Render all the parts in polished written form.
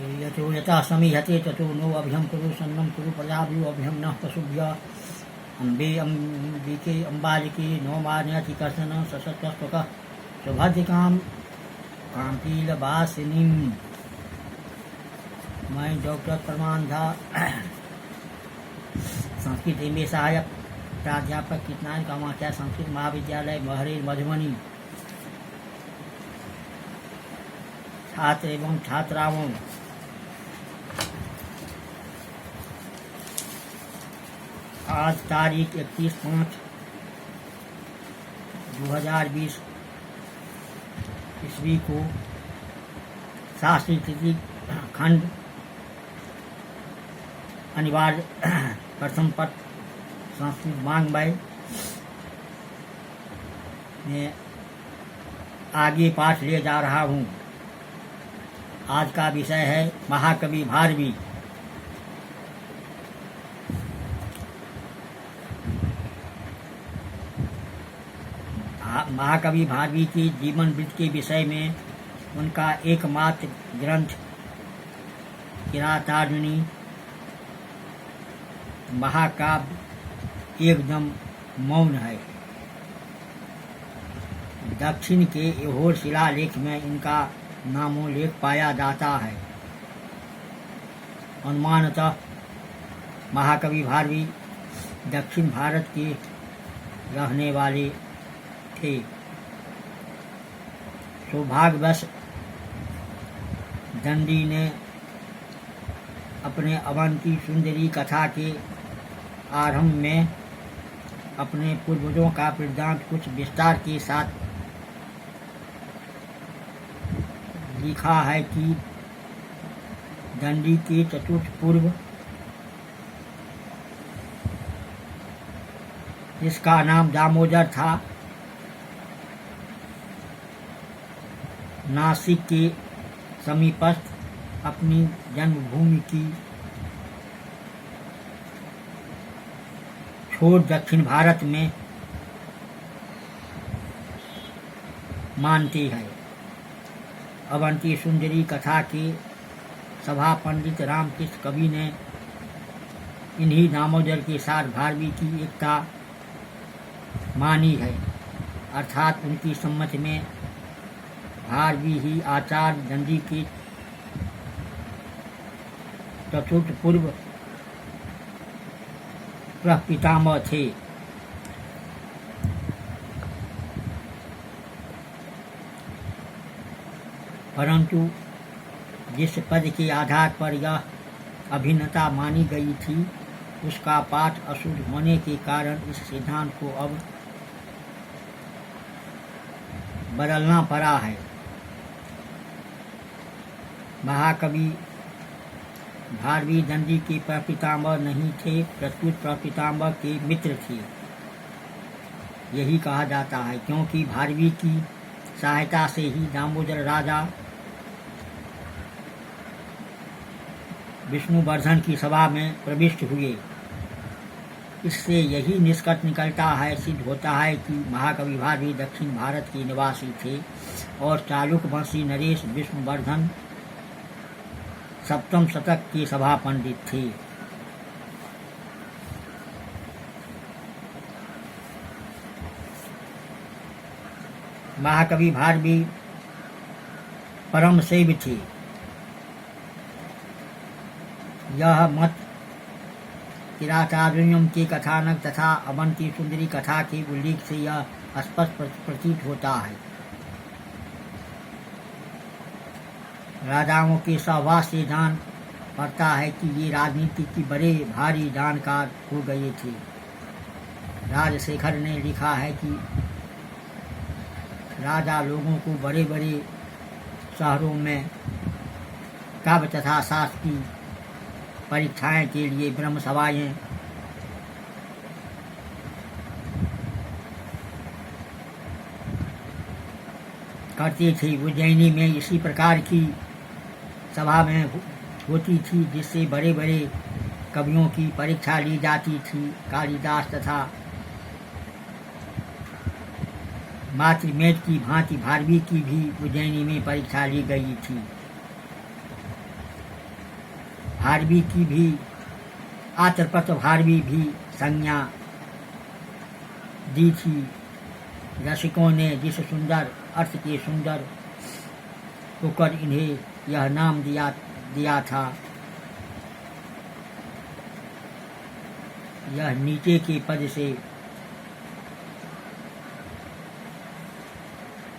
यतो यथा समीहते ततो नो अभ्यम कुरु सन्नं कुरु प्रजाभ्यो अभ्यम न पशुभ्य अम्बे अम्बिके अम्बालिके नो मान्यति कश्चन सशस्त्रस्तुकः सुभद्रिकां कांपीलवासिनीं। मैं डॉक्टर प्रमाण झा संस्कृत एम ए सहायक प्राध्यापक कितनान कामाख्या संस्कृत महाविद्यालय महरेर मधुबनी छात्र एवं छात्राओं आज तारीख 31/5/2020 ईस्वी को शास्त्री तिथि खंड अनिवार्य प्रथम पद संस्कृत वाङ्मय में आगे पाठ ले जा रहा हूँ। आज का विषय है महाकवि भारवी। महाकवि भारवी की जीवन वृत्त के विषय में उनका एकमात्र ग्रंथ किरातार्जुनी महाकाव्य एकदम मौन है। दक्षिण के ऐहोल शिलालेख में इनका नामोल्लेख पाया जाता है। अनुमानतः महाकवि भारवी दक्षिण भारत के रहने वाले थे। सौभाग्यवश दंडी ने अपने अवंती सुंदरी कथा के आरंभ में अपने पूर्वजों का वृत्तांत कुछ विस्तार के साथ लिखा है कि दंडी के चतुर्थ पूर्व इसका नाम दामोदर था। नासिक के समीपस्थ अपनी जन्मभूमि की छोड़ दक्षिण भारत में मानती है। अवंती सुंदरी कथा के सभा पंडित रामकृष्ण कवि ने इन्हीं दामोदर के साथ भारवी की एकता मानी है, अर्थात उनकी सम्मति में भारवी ही आचार्य दंडी के चतुर्थ पूर्व प्रपितामह थे। परंतु जिस पद के आधार पर यह अभिन्नता मानी गई थी उसका पाठ अशुद्ध होने के कारण इस सिद्धांत को अब बदलना पड़ा है। महाकवि भारवी दंडी के प्रपितामह नहीं थे, प्रस्तुत प्रपितामह के मित्र थे। यही कहा जाता है क्योंकि भारवी की सहायता से ही दामोदर राजा विष्णुवर्धन की सभा में प्रविष्ट हुए। इससे यही निष्कर्ष निकलता है, सिद्ध होता है कि महाकवि भारवी दक्षिण भारत के निवासी थे और चालुक्य वंशी नरेश विष्णुवर्धन सप्तम शतक के सभा पंडित थे। महाकवि भारवी परम शैव थे। यह मत किरातार्जुनीयम के कथानक तथा अवंती सुंदरी कथा के उल्लेख से यह स्पष्ट प्रतीत होता है। राजाओं के सहवास से जान पड़ता है कि ये राजनीति की बड़े भारी जानकार हो गए थे। राजशेखर ने लिखा है कि राजा लोगों को बड़े बड़े शहरों में काव्य तथा शास्त्र की परीक्षाएं के लिए ब्रह्म सभाएं करती थी। उज्जैनी में इसी प्रकार की सभा में होती थी जिससे बड़े बड़े कवियों की परीक्षा ली जाती थी। कालिदास तथा मातृमेध की भांति भारवी की भी उज्जैनी में परीक्षा ली गई थी। भारवी की भी आत्रपत भारवी भी संज्ञा दी थी। रसिकों ने जिस सुंदर अर्थ के सुंदर होकर इन्हें यह नाम दिया था, यह नीचे के पद से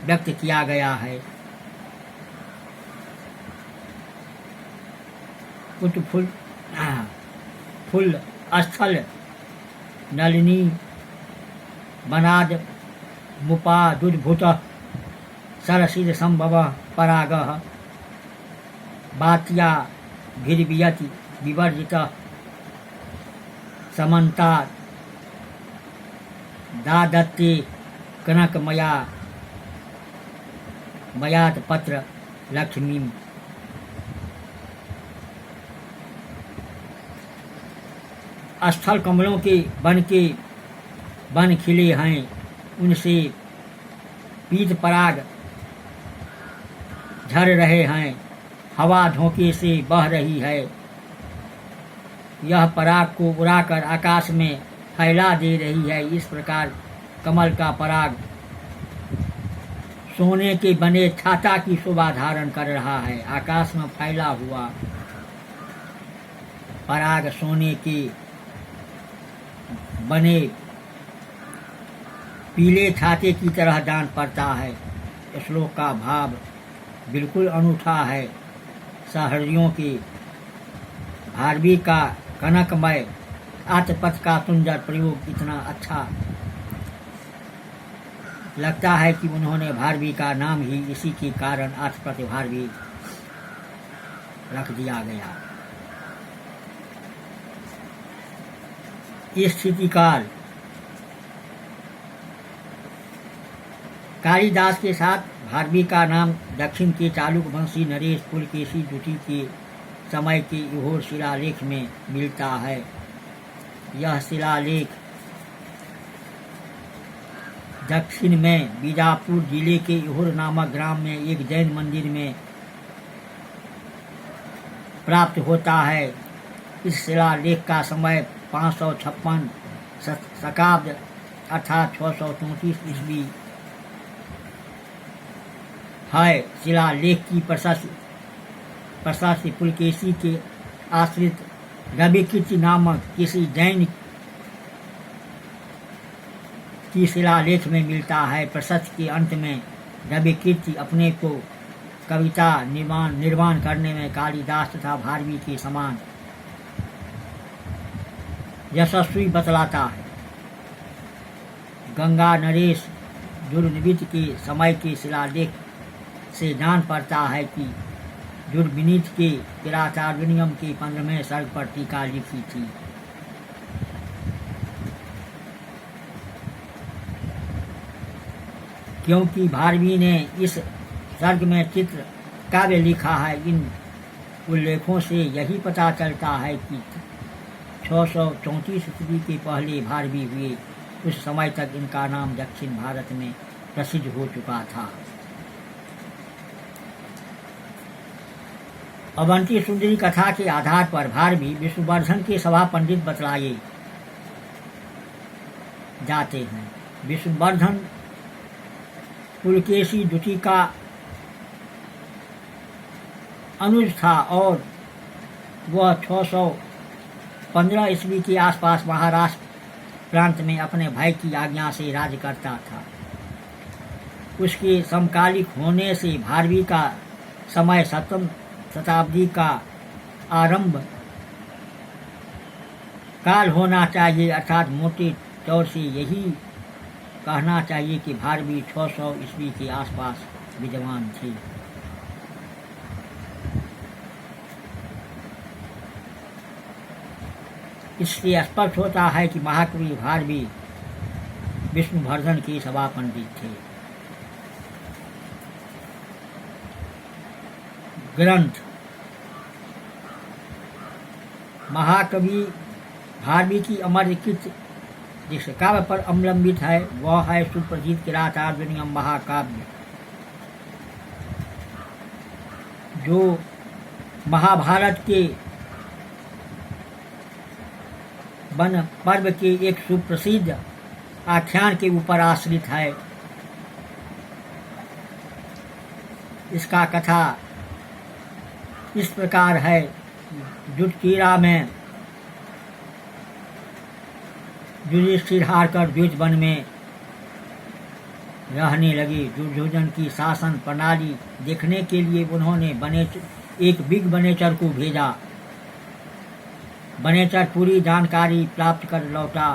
व्यक्त किया गया है। कुछ फुल स्थल नलिनी बनाद मुपा दुर्भुत सरसिद संभव पराग बात्या भिर्वियति विवर्जित समन्ता दादत्ते कनक मयात पत्र लक्ष्मी। स्थल कमलों के बन खिले हैं, उनसे पीत पराग झर रहे हैं, हवा झोंके से बह रही है। यह पराग को उड़ाकर आकाश में फैला दे रही है। इस प्रकार कमल का पराग सोने के बने छाता की शोभा धारण कर रहा है। आकाश में फैला हुआ पराग सोने के बने पीले छाते की तरह जान पड़ता है। श्लोक का भाव बिल्कुल अनूठा है। सहृदयों के भारवी का कनकमय आतपथ का सुंदर प्रयोग इतना अच्छा लगता है कि उन्होंने भारवी का नाम ही इसी के कारण आतपथ भारवी रख दिया गया। इस स्थिति काल कालिदास के साथ भारवी का नाम दक्षिण के चालुक वंशी नरेश पुलकेशी द्वितीय के समय के इहोर शिलालेख में मिलता है। यह शिलालेख दक्षिण में बीजापुर जिले के इहोर नामक ग्राम में एक जैन मंदिर में प्राप्त होता है। इस शिलालेख का समय 556 शकाब्द अर्थात 634 ईस्वी है। शिलालेख की प्रशस्ति पुलकेशी के आश्रित रविकीर्ति नामक किसी जैन की शिलालेख में मिलता है। प्रशस्ति के अंत में रविकीर्ति अपने को कविता निर्माण करने में कालिदास तथा भारवी के समान यशस्वी बतलाता है। गंगा नरेश दुर्निमित के समय के शिलालेख से जान पड़ता है कि दुर्विनीत के किरातार्जुनियम के 15वें सर्ग पर टीका लिखी थी। क्योंकि भारवी ने इस सर्ग में चित्र काव्य लिखा है। इन उल्लेखों से यही पता चलता है कि 634 ईस्वी के पहले भारवी हुए। उस समय तक इनका नाम दक्षिण भारत में प्रसिद्ध हो चुका था। अवंती सुंदरी कथा के आधार पर भारवी विष्णुवर्धन के सभा पंडित बतलाए जाते हैं। विष्णुवर्धन पुलकेशी द्वितीय का अनुज था और वह 615 ईस्वी के आसपास महाराष्ट्र प्रांत में अपने भाई की आज्ञा से राज्य करता था। उसके समकालिक होने से भारवी का समय 7वीं शताब्दी का आरंभ काल होना चाहिए, अर्थात मोटे तौर से यही कहना चाहिए कि भारवी 600 ईस्वी के आसपास विद्वान थे। इससे स्पष्ट होता है कि महाकवि भारवी विष्णुवर्धन के सभा पंडित थे। ग्रंथ महाकवि भारवी की अमर कृत जिस काव्य पर अवलंबित है वह है सुप्रसिद्ध किरातार्जुनीयम महाकाव्य, जो महाभारत के वन पर्व के एक सुप्रसिद्ध आख्यान के ऊपर आश्रित है। इसका कथा इस प्रकार है। जुटकीरा में युधिष्ठिर हारकर द्विज वन में रहने लगे। दुर्योधन की शासन प्रणाली देखने के लिए उन्होंने एक बिग वनेचर को भेजा। वनेचर पूरी जानकारी प्राप्त कर लौटा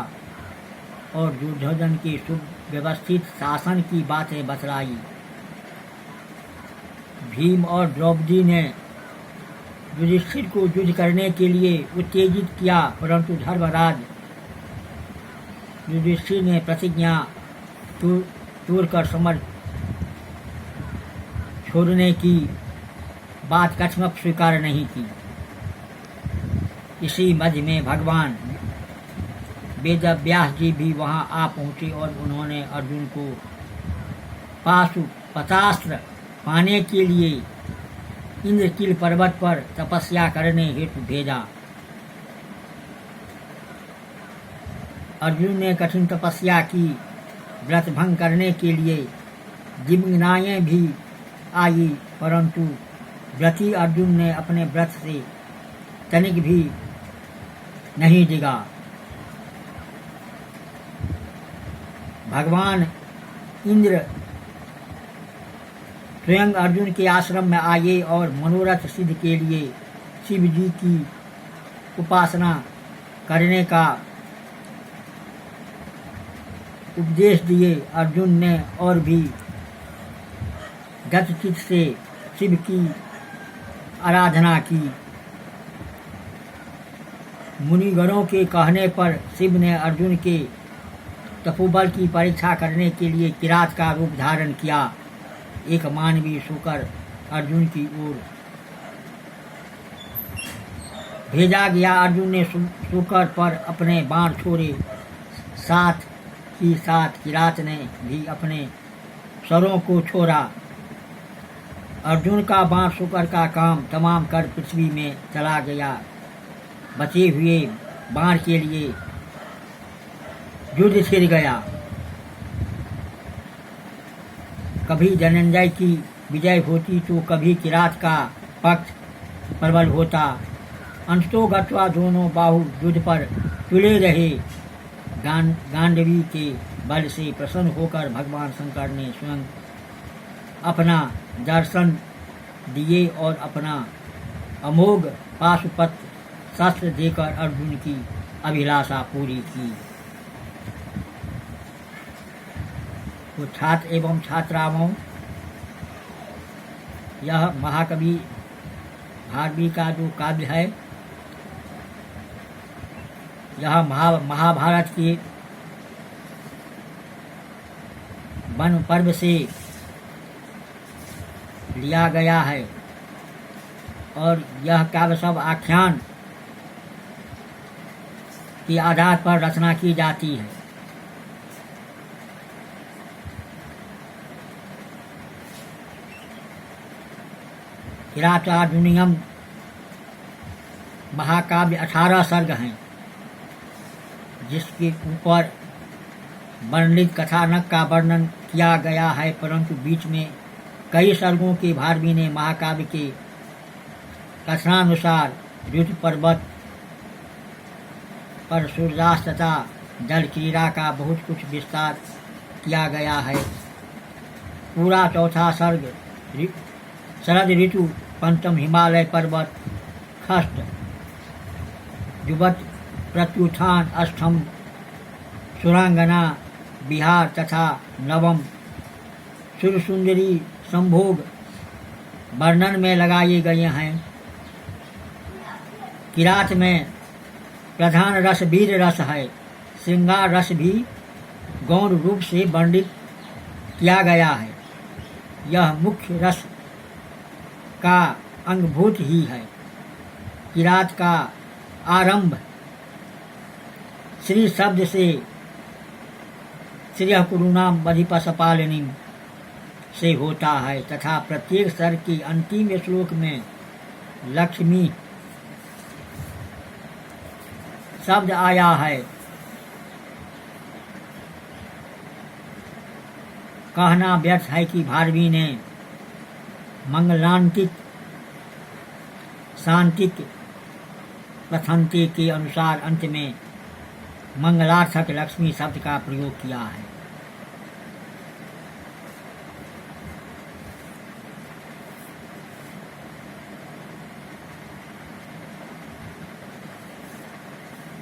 और दुर्योधन के सुव्यवस्थित शासन की बातें बतलाई। भीम और द्रौपदी ने युधिष्ठिर को युद्ध करने के लिए उत्तेजित किया, परंतु धर्मराज युधिष्ठिर ने प्रतिज्ञा तोड़कर समर छोड़ने की बात कछमक स्वीकार नहीं की। इसी मध्य में भगवान वेद व्यास जी भी वहां आ पहुंचे और उन्होंने अर्जुन को पाशुपतास्त्र पाने के लिए इंद्रकील पर्वत पर तपस्या करने हेतु भेजा। अर्जुन ने कठिन तपस्या की। व्रत भंग करने के लिए जिम्नाएं भी आई, परंतु व्रती अर्जुन ने अपने व्रत से तनिक भी नहीं डिगा। भगवान इंद्र स्वयं अर्जुन के आश्रम में आए और मनोरथ सिद्ध के लिए शिव जी की उपासना करने का उपदेश दिए। अर्जुन ने और भी गतचित से शिव की आराधना की। मुनिगणों के कहने पर शिव ने अर्जुन के तपोबल की परीक्षा करने के लिए किरात का रूप धारण किया। एक मानवीय शुकर अर्जुन की ओर भेजा गया। अर्जुन ने शुकर पर अपने बाण छोड़े। साथ ही साथ किरात ने भी अपने सरों को छोड़ा। अर्जुन का बाण शुकर का काम तमाम कर पृथ्वी में चला गया। बचे हुए बाण के लिए युद्ध छिड़ गया। कभी धनंजय की विजय होती तो कभी किरात का पक्ष प्रबल होता। अंततो गत्वा दोनों बाहु युद्ध पर तुले रहे। गांडवी के बल से प्रसन्न होकर भगवान शंकर ने स्वयं अपना दर्शन दिए और अपना अमोघ पाशुपत शस्त्र देकर अर्जुन की अभिलाषा पूरी की। तो छात्र एवं छात्राओं, यह महाकवि भारवी का जो काव्य है, यह महाभारत के वन पर्व से लिया गया है और यह काव्य सब आख्यान के आधार पर रचना की जाती है। किरातार्जुनीयम महाकाव्य 18 सर्ग हैं, जिसके ऊपर वर्णित कथानक का वर्णन किया गया है, परंतु बीच में कई सर्गों के भारवी ने महाकाव्य के कथनानुसार युद्ध पर्वत पर सूर्यास्त तथा जल क्रीड़ा का बहुत कुछ विस्तार किया गया है। पूरा चौथा सर्ग शरद ऋतु, पंचम हिमालय पर्वत, खष्ट युवत प्रत्युत्थान, अष्टम सुरांगना बिहार तथा नवम सुरसुंदरी संभोग वर्णन में लगाए गए हैं। किरात में प्रधान रस वीर रस है। श्रृंगार रस भी गौण रूप से वर्णित किया गया है। यह मुख्य रस का अंगभूत ही है। किरात का आरंभ श्री शब्द से श्रेय कुरुणाम बधिपसपालिनी से होता है तथा प्रत्येक सर्ग की अंतिम श्लोक में लक्ष्मी शब्द आया है। कहना व्यर्थ है कि भारवी ने मंगलांतिक शांतिक प्रथंते के अनुसार अंत में मंगलार्थक लक्ष्मी शब्द का प्रयोग किया है।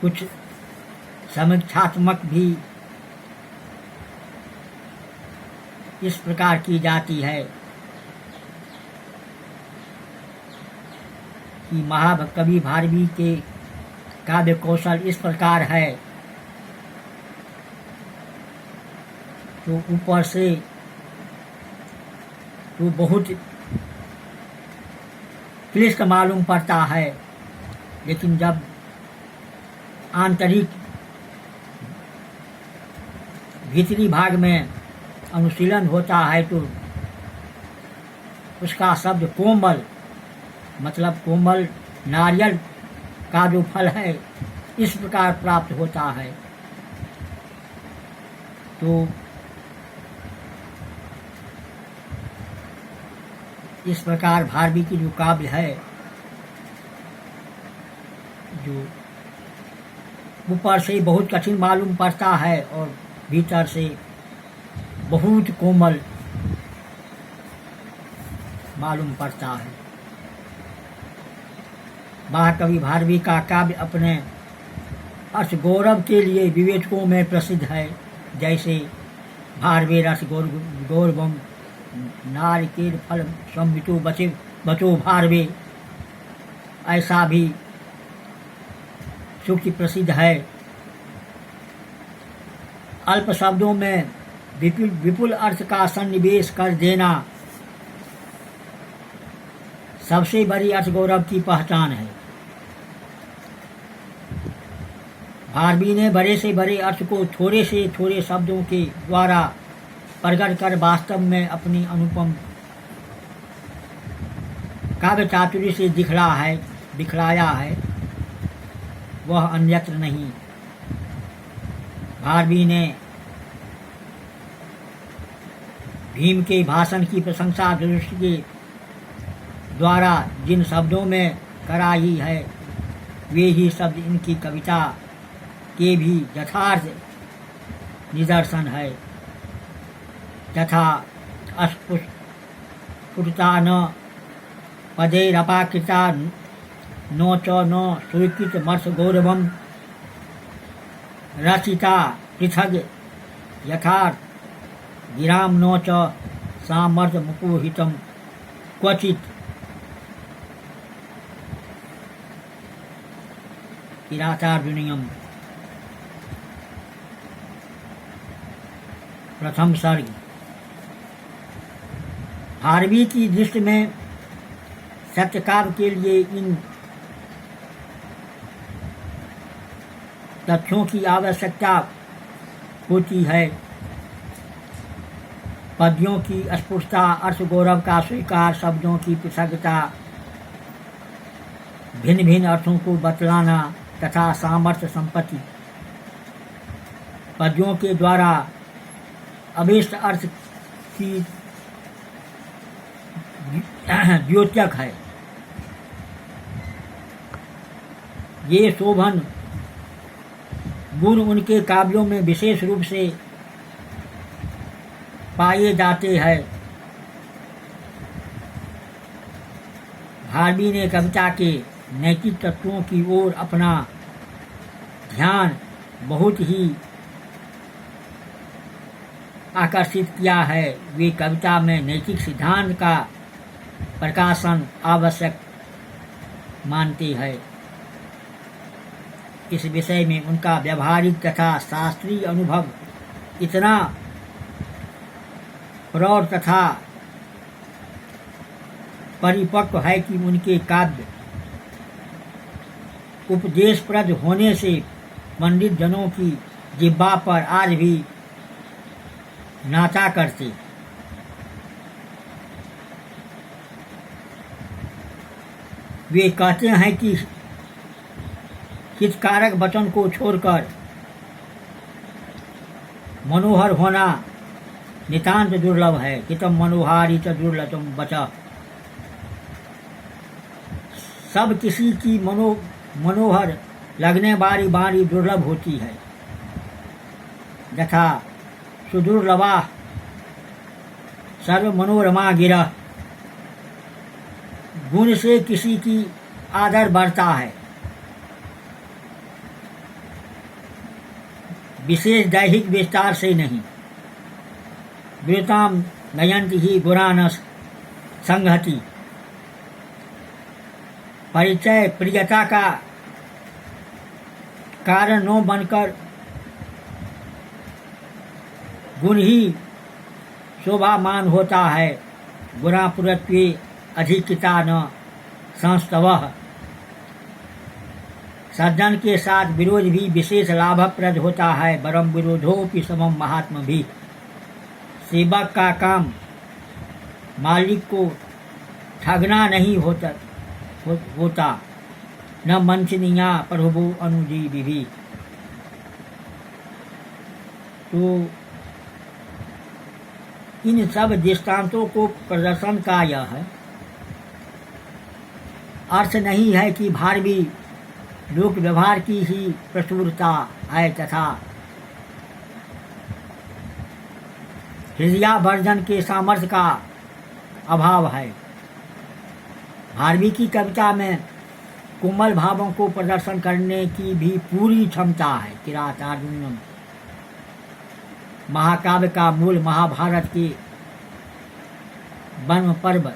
कुछ समीक्षात्मक भी इस प्रकार की जाती है कि महाकवि भारवी के काव्य कौशल इस प्रकार है तो ऊपर से तो बहुत क्लिष्ट मालूम पड़ता है, लेकिन जब आंतरिक भीतरी भाग में अनुशीलन होता है तो उसका शब्द कोमल, मतलब कोमल नारियल का जो फल है इस प्रकार प्राप्त होता है। तो इस प्रकार भारवी की जो काव्य है, जो ऊपर से बहुत कठिन मालूम पड़ता है और भीतर से बहुत कोमल मालूम पड़ता है। महाकवि भारवी का काव्य अपने अर्थ गौरव के लिए विवेचकों में प्रसिद्ध है, जैसे भारवे रस गौरवम नारिकेल फल संवितो बचो भारवे, ऐसा भी सूक्ति प्रसिद्ध है। अल्प शब्दों में विपुल अर्थ का सन्निवेश कर देना सबसे बड़ी अर्थ गौरव की पहचान है। भारवी ने बड़े से बड़े अर्थ को थोड़े से थोड़े शब्दों के द्वारा प्रकट कर वास्तव में अपनी अनुपम काव्य चातुर्य से दिखलाया है, वह अन्यत्र नहीं। भारवी ने भीम के भाषण की प्रशंसा दृष्टि के द्वारा जिन शब्दों में कराई है वे ही शब्द इनकी कविता के भी यथार्थ निदर्शन है। तथा अस्फुटता न पदैरपाकृता नो च न स्वीकृत मर्ष गौरवम रचिता पृथग यथार्थ गिराम नो च सामर्थ मुपोहितम क्वचित। किरातार्जुनीयम प्रथम सर्ग। भारवी की दृष्टि में सत्यकाव्य के लिए इन तथ्यों की आवश्यकता होती है। पद्यों की अस्फुटता, अर्थ गौरव का स्वीकार, शब्दों की पृथकता, भिन्न भिन्न अर्थों को बतलाना तथा सामर्थ्य संपत्ति पद्यों के द्वारा अभीष्ट अर्थ की द्योतक है। ये शोभन गुण उनके काव्यों में विशेष रूप से पाए जाते हैं। भारवी ने कविता के नैतिक तत्वों की ओर अपना ध्यान बहुत ही आकर्षित किया है। वे कविता में नैतिक सिद्धांत का प्रकाशन आवश्यक मानते हैं। इस विषय में उनका व्यवहारिक तथा शास्त्रीय अनुभव इतना प्रौढ़ तथा परिपक्व है कि उनके काव्य उपदेशप्रद होने से पंडित जनों की जिह्वा पर आज भी नाचा करते। वे कहते हैं कि हितकारक वचन को छोड़कर मनोहर होना नितांत दुर्लभ है। हितम मनोहारी च दुर्लभम वचः। सब किसी की मनोहर लगने वाली वाणी दुर्लभ होती है। यथा सुदुर्लभा सर्व मनोरमा गिरह। गुण से किसी की आदर बढ़ता है, विशेष दैहिक विस्तार से नहीं। विरताम नयंति ही गुणानस संहति। परिचय प्रियता का कारण न बनकर गुण ही शोभामान होता है। गुणा पुरत्वे अधिकिता न संस्तवः। सज्जन के साथ विरोध भी विशेष लाभप्रद होता है, वरम विरोधोपि समम महात्म भी। सेवक का काम मालिक को ठगना नहीं होता न मंचनिया प्रभु अनुजीवी भी। तो इन सब दृष्टांतों को प्रदर्शन का यह अर्थ नहीं है कि भारवी लोक व्यवहार की ही प्रचुरता है तथा हृदयावर्जन के सामर्थ्य का अभाव है। भारवी की कविता में कोमल भावों को प्रदर्शन करने की भी पूरी क्षमता है। किरातार्जुनीयम महाकाव्य का मूल महाभारत के वन पर्व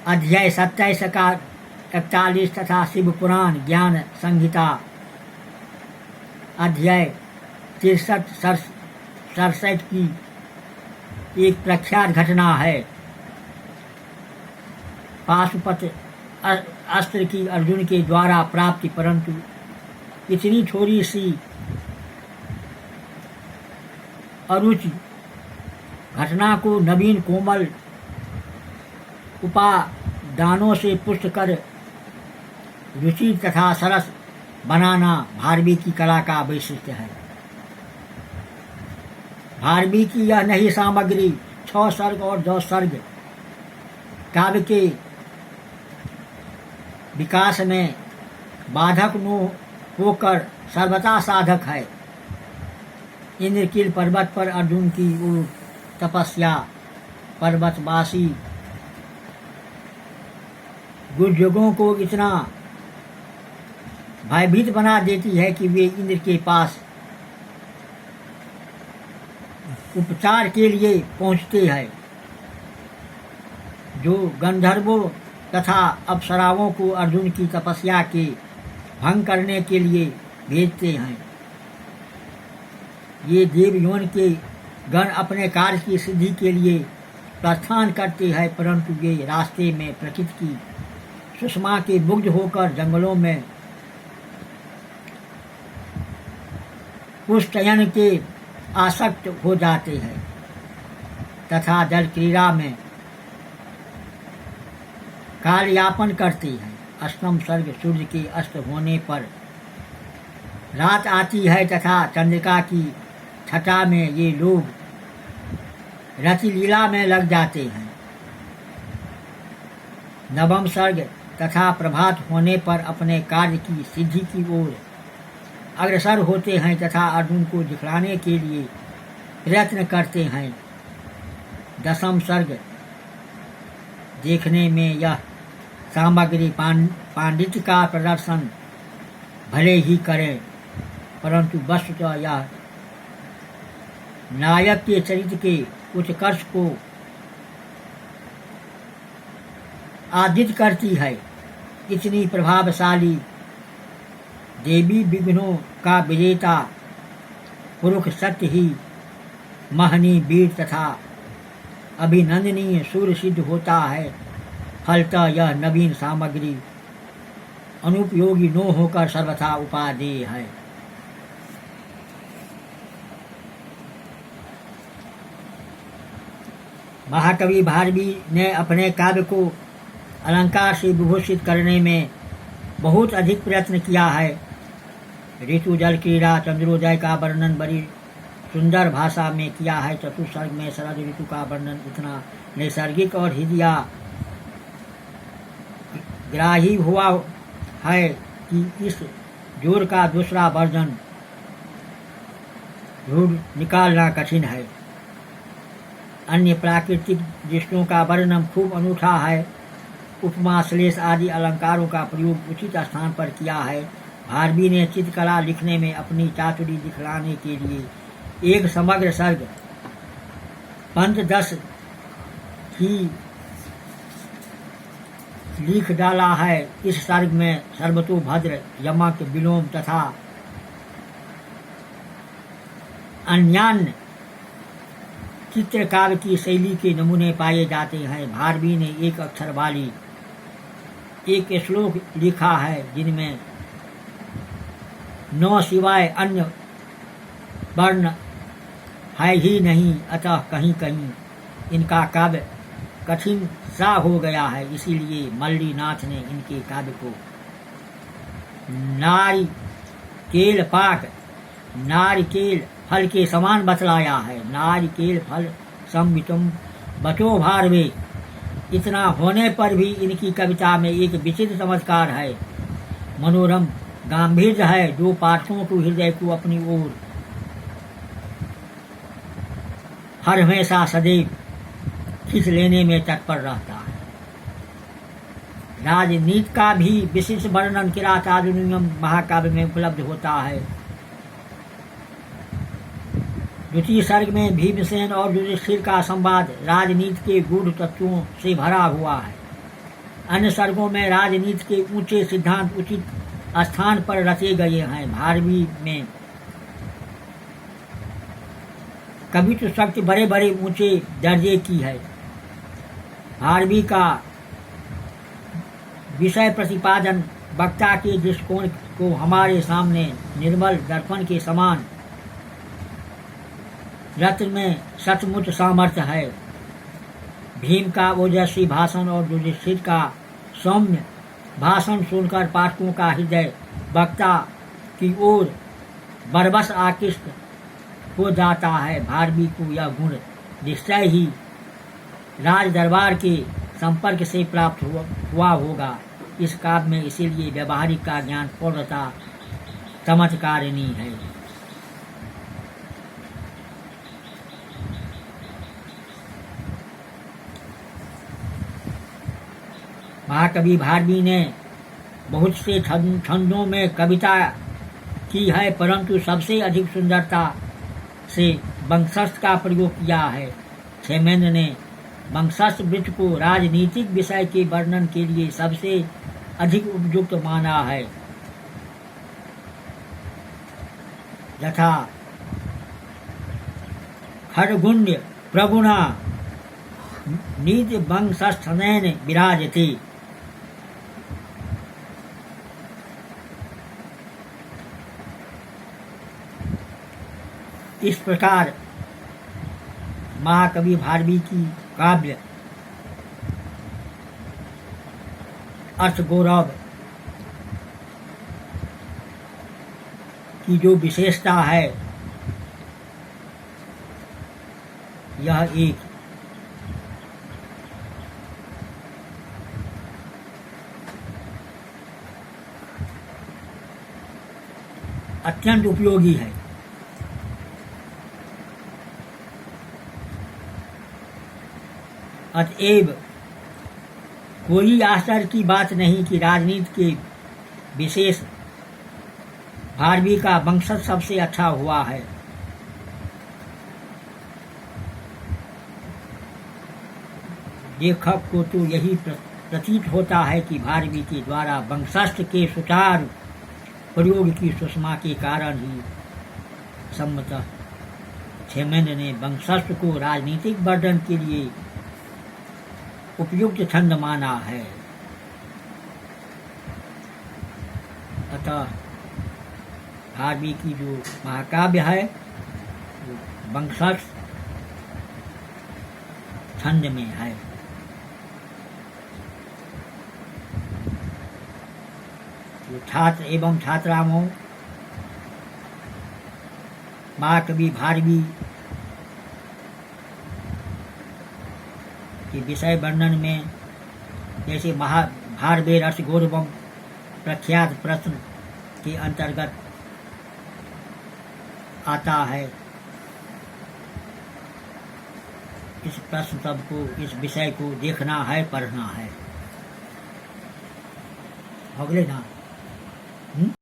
अध्याय 27 का 41 तथा शिव पुराण ज्ञान संहिता अध्याय 63-67 की एक प्रख्यात घटना है। पाशुपत अस्त्र की अर्जुन के द्वारा प्राप्ति, परंतु इतनी थोड़ी सी अरुचि घटना को नवीन कोमल उपादानों से पुष्ट कर रुचि तथा सरस बनाना भारवी की कला का वैशिष्ट्य है। भारवी की यह नई सामग्री 6 सर्ग और 2 सर्ग काव्य के विकास में बाधक न होकर सर्वथा साधक है। इंद्रकील पर्वत पर अर्जुन की उर तपस्या पर्वतवासी गुर्जरों को इतना भयभीत बना देती है कि वे इंद्र के पास उपचार के लिए पहुंचते हैं, जो गंधर्वों तथा अप्सराओं को अर्जुन की तपस्या के भंग करने के लिए भेजते हैं। ये देवयोन के गण अपने कार्य की सिद्धि के लिए प्रस्थान करते हैं, परंतु वे रास्ते में प्रकृति की सुषमा के मुग्ध होकर जंगलों में पुष्टयन के आसक्त हो जाते हैं तथा जल क्रीड़ा में कालयापन करते हैं। अष्टम सर्ग सूर्य के अस्त होने पर रात आती है तथा चंद्रिका की छटा में ये लोग रति लीला में लग जाते हैं। नवम सर्ग तथा प्रभात होने पर अपने कार्य की सिद्धि की ओर अग्रसर होते हैं तथा अर्जुन को दिखलाने के लिए प्रयत्न करते हैं। दसम सर्ग देखने में यह सामग्री पांडित्य का प्रदर्शन भले ही करें, परंतु वस्तुतः यह नायक के चरित्र के उत्कर्ष को आदित करती है। इतनी प्रभावशाली देवी विघ्नों का विजेता पुरुष सत्य ही महनी वीर तथा अभिनंदनीय सूर्य सिद्ध होता है। फलतः यह नवीन सामग्री अनुपयोगी न होकर सर्वथा उपादेय है। महाकवि भारवी ने अपने काव्य को अलंकार से विभूषित करने में बहुत अधिक प्रयत्न किया है। ऋतु जल क्रीड़ा चंद्रोदय का वर्णन बड़ी सुंदर भाषा में किया है। चतुर्सर्ग में शरद ऋतु का वर्णन इतना नैसर्गिक और हृदय ग्राही हुआ है कि इस जोर का दूसरा वर्जन ढूंढ निकालना कठिन है। अन्य प्राकृतिक दृश्यों का वर्णन खूब अनूठा है। उपमा श्लेष आदि अलंकारों का प्रयोग उचित स्थान पर किया है। भारवी ने चित्रकला लिखने में अपनी चातुरी दिखलाने के लिए एक समग्र सर्ग पंचदश ही लिख डाला है। इस सर्ग में सर्वतोभद्र, यमक, विलोम तथा अन्यान्य चित्रकाव्य की शैली के नमूने पाए जाते हैं। भारवी ने एक अक्षर वाली एक श्लोक लिखा है जिनमें 9 सिवाय अन्य वर्ण है ही नहीं, अतः कहीं कहीं इनका काव्य कठिन सा हो गया है। इसीलिए मल्लीनाथ ने इनके काव्य को नारिकेल पाक, नारिकेल फल के समान बतलाया है। नारिकेल फल संवितम बचो भारवे। इतना होने पर भी इनकी कविता में एक विचित्र चमत्कार है, मनोरम गांभीर्य है, जो पाठकों को हृदय को अपनी ओर हर हमेशा सदैव खींच लेने में तत्पर रहता है। राजनीति का भी विशिष्ट वर्णन किरातार्जुनीयम महाकाव्य में उपलब्ध होता है। द्वितीय सर्ग में भीमसेन और युधिष्ठिर का संवाद राजनीति के गूढ़ तत्वों से भरा हुआ है। अन्य सर्गों में राजनीति के ऊंचे सिद्धांत उचित स्थान पर रचे गए हैं। भारवी में कवित्व शक्ति बड़े बड़े ऊंचे दर्जे की है। भारवी का विषय प्रतिपादन वक्ता के दृष्टिकोण को हमारे सामने निर्मल दर्पण के समान रत्न में सचमुच सामर्थ्य है। भीम का ओजस्वी भाषण और युधिष्ठिर का सौम्य भाषण सुनकर पाठकों का हृदय वक्ता की ओर बरबस आकृष्ट हो जाता है। भारवी को यह गुण निश्चय ही राज दरबार के संपर्क से प्राप्त हुआ होगा। इस काव्य में इसीलिए व्यवहारिक का ज्ञान पूर्णता चमत्कारिणी है। महाकवि भारवी ने बहुत से छंदों में कविता की है, परंतु सबसे अधिक सुंदरता से वंशस्थ का प्रयोग किया है। क्षेमेंद्र ने वंशस्थ वृत्त को राजनीतिक विषय के वर्णन के लिए सबसे अधिक उपयुक्त माना है। यथा खरगुण्य प्रगुणा नीति वंशस्थनैन विराजते। इस प्रकार महाकवि भारवी की काव्य अर्थ गौरव की जो विशेषता है, यह एक अत्यंत उपयोगी है। अतएव कोई आश्चर्य की बात नहीं कि राजनीति के विशेष भारवी का वंशज सबसे अच्छा हुआ है। लेखक को तो यही प्रतीत होता है कि भारवी के द्वारा वंशस्थ के सुचारू प्रयोग की सुषमा के कारण ही सम्मतः क्षेमेंद्र ने वंशस्थ को राजनीतिक वर्णन के लिए उपयुक्त छंद माना है। अतः भारवी की जो महाकाव्य है वो वंशस्थ छंद में है। छात्र एवं छात्राओं महाकवि भारवी के विषय वर्णन में जैसे भारवे रस गौरवम प्रख्यात प्रश्न के अंतर्गत आता है। इस प्रश्न सबको, इस विषय को देखना है, पढ़ना है। अगले ना